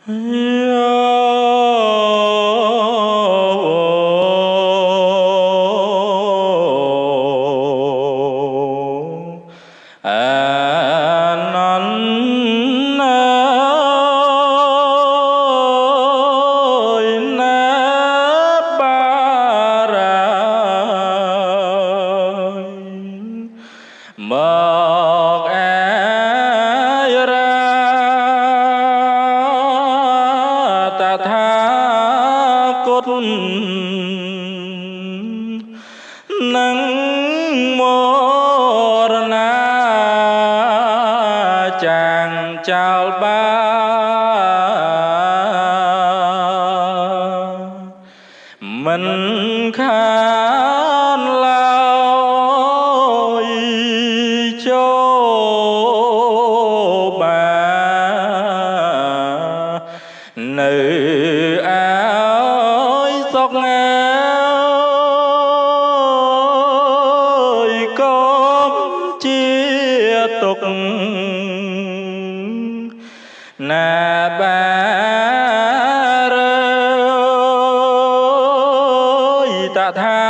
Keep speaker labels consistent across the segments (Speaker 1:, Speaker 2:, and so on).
Speaker 1: មកអាយរាតថាគតនឹងមរណាចាងចោលបាមិនខានឡើយចូលបានៅអើយសុខអើយកុំជាទុកណាបាតថា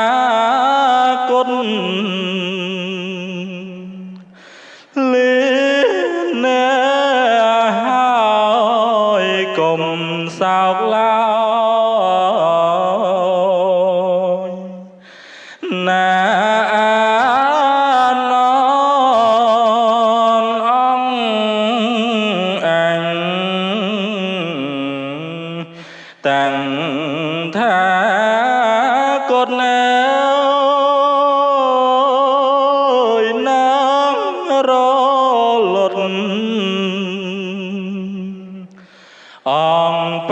Speaker 1: គតលីនហើយកុំសោកឡើយណាណនអង្គអញតាំងថាគតណារលត់អង្គប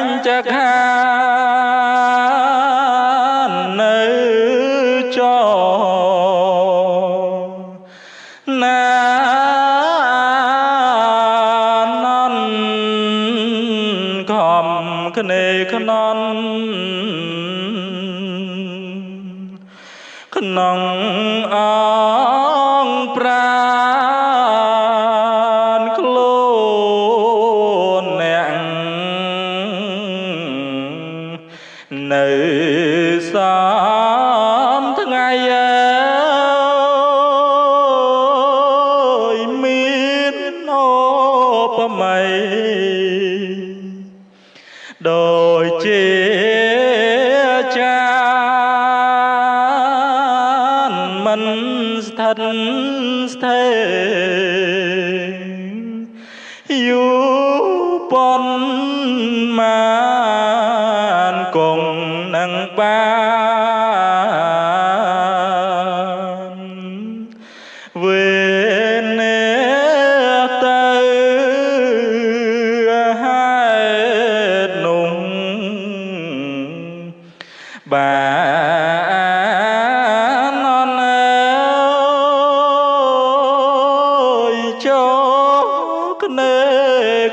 Speaker 1: ញ្ចខាននៅចណាណនខំគ្នេខ្នន់ក្នុងអង្គប្រានខ្លួនអ្នកនៅសំថ្ងៃមានអូបម័យដូចជាចាមិនស្ថិតស្ថេរយូរប៉ុន្មានគង់នឹងបានវេនេទៅហេតុនោះបានអើយចូលគ្នេ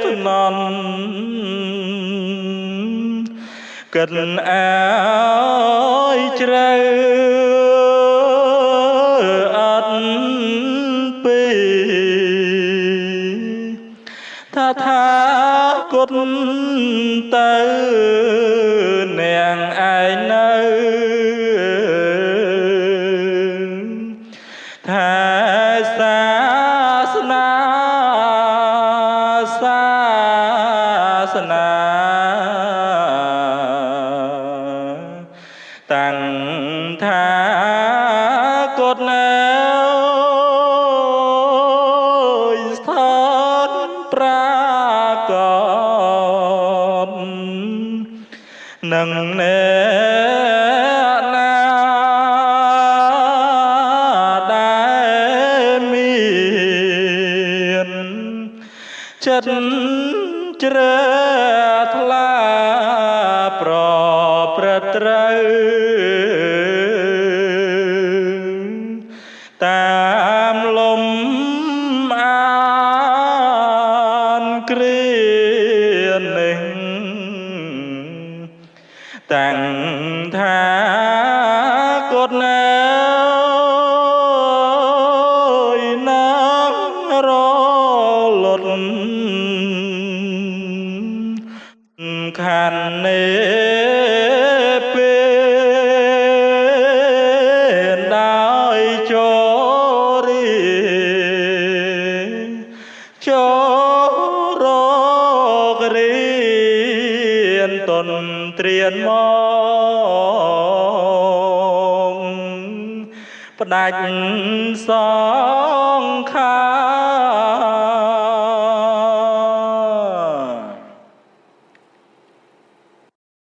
Speaker 1: ខ្នន់គិតអើយជ្រៅអត់ពីថាគតទៅនាងឯងនៅថាសាសនាតាំងថាគតណាស្ថានប្រាកដនឹងអ្នកណាដែលមានចិត្តជ្រះថ្លាប្រព្រឹត្តត្រូវតាមលំអានគ្រានេះតាំងថាគតណារលត់ hành bên đai cho đi cho rô riêng tuần triền mong đạch song khai